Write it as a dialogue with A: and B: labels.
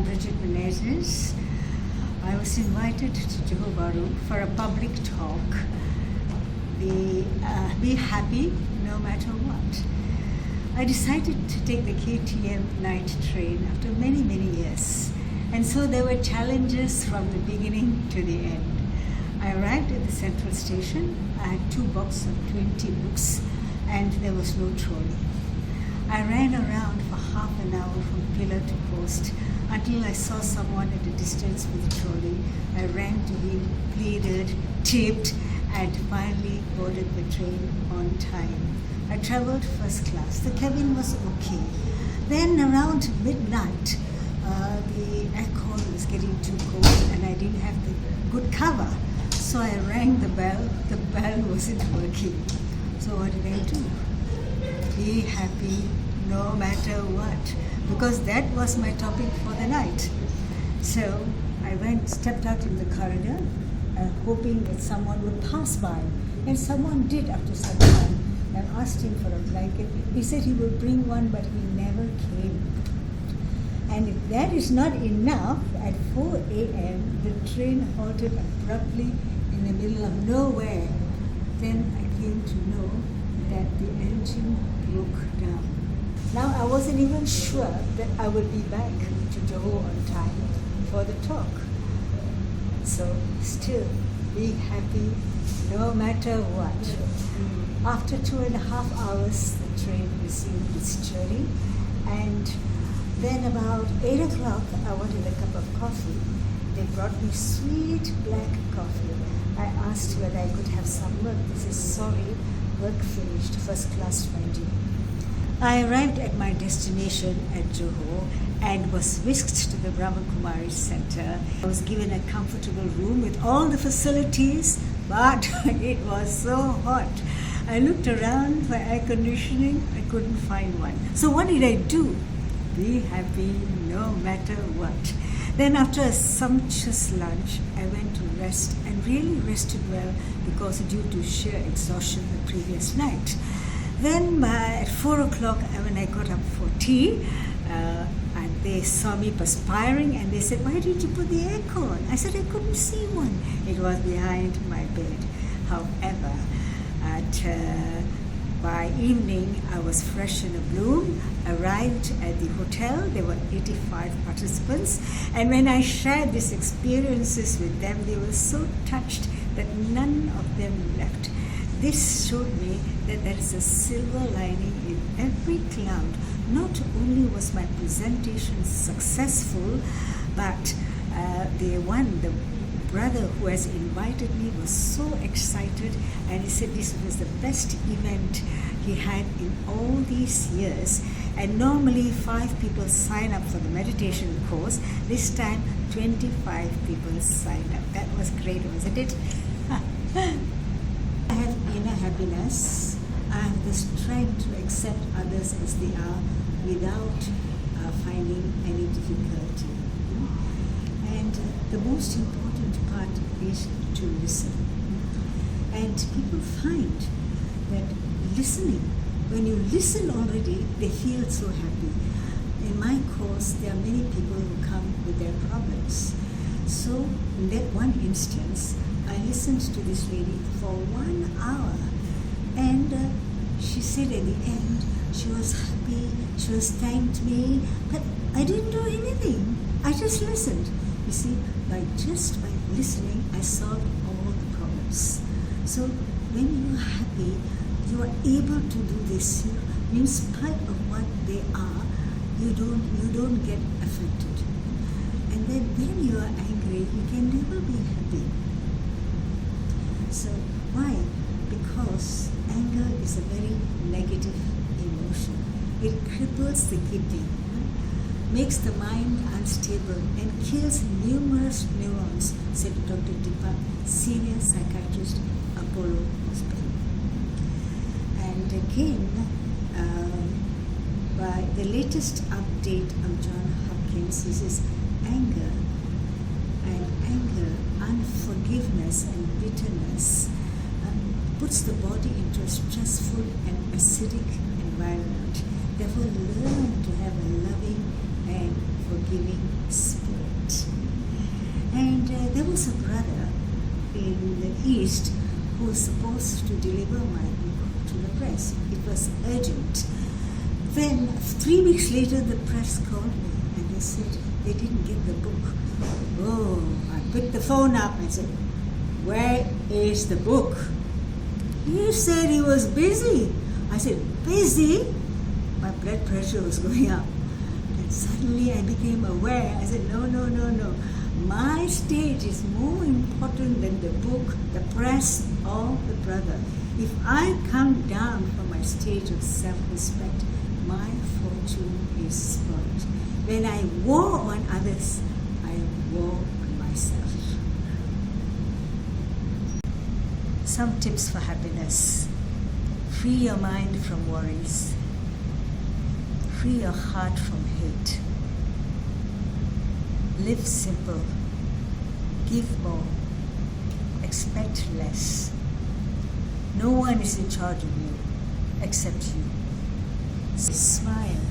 A: Brigitte Menezes. I was invited to Johor Bahru for a public talk. Be happy no matter what. I decided to take the KTM night train after many years, and so there were challenges from the beginning to the end. I arrived at the central station. I had 2 boxes of 20 books and there was no trolley. I ran around for half an hour from pillar to post until I saw someone at a distance with a trolley. I ran to him, pleaded, tipped, and finally boarded the train on time. I travelled first class. The cabin was okay. Then around midnight, the aircon was getting too cold and I didn't have the good cover. So I rang the bell. The bell wasn't working. So what did I do? Be happy no matter what, because that was my topic for the night. So I stepped out in the corridor, hoping that someone would pass by. And someone did after some time. I asked him for a blanket. He said he would bring one, but he never came. And if that is not enough, at 4 a.m. the train halted abruptly in the middle of nowhere. Then I came to know that the engine broke down. Now I wasn't even sure that I would be back to Johor on time for the talk. So still, be happy no matter what. After 2.5 hours, the train resumed its journey, and then about 8 o'clock, I wanted a cup of coffee. They brought me sweet black coffee. I asked whether I could have some work. They said, sorry, work finished, first class finding. I arrived at my destination at Johor and was whisked to the Brahma Kumari Center. I was given a comfortable room with all the facilities, but it was so hot. I looked around for air conditioning, I couldn't find one. So what did I do? Be happy no matter what. Then after a sumptuous lunch, I went to rest and really rested well because due to sheer exhaustion the previous night. Then at 4 o'clock, when I got up for tea, and they saw me perspiring and they said, why didn't you put the aircon? I said, I couldn't see one. It was behind my bed. However, by evening, I was fresh in a bloom, arrived at the hotel. There were 85 participants. And when I shared these experiences with them, they were so touched that none of them left. This showed me that there is a silver lining in every cloud. Not only was my presentation successful, but the brother who has invited me was so excited, and he said this was the best event he had in all these years. And normally 5 people sign up for the meditation course. This time 25 people signed up. That was great, wasn't it? I have inner happiness. I have the strength to accept others as they are without finding any difficulty. And the most important part is to listen. And people find that listening, when you listen already, they feel so happy. In my course, there are many people who come with their problems. So in that one instance, I listened to this lady for 1 hour, and she said at the end, she was happy, she was thanked me, but I didn't do anything. I just listened. You see, by listening, I solved all the problems. So when you are happy, you are able to do this. In spite of what they are, you don't get affected. And then when you are angry, you can never be happy. So why? Because anger is a very negative emotion. It cripples the kidney, makes the mind unstable, and kills numerous neurons, said Dr. Deepak, senior psychiatrist, Apollo Hospital. And again, by the latest update of John Hopkins, he says anger, unforgiveness and bitterness puts the body into a stressful and acidic environment. Therefore, learn to have a loving and forgiving spirit. And there was a brother in the East who was supposed to deliver my book to the press. It was urgent. Then 3 weeks later, the press called me and they said they didn't get the book. Oh, I picked the phone up and said, "Where is the book?" He said he was busy. I said, "Busy?" My blood pressure was going up. And suddenly I became aware. I said, no. My stage is more important than the book, the press, or the brother. If I come down from my stage of self-respect, my fortune is spoiled. When I war on others, I war on myself. Some tips for happiness. Free your mind from worries. Free your heart from hate. Live simple. Give more. Expect less. No one is in charge of you except you. Smile.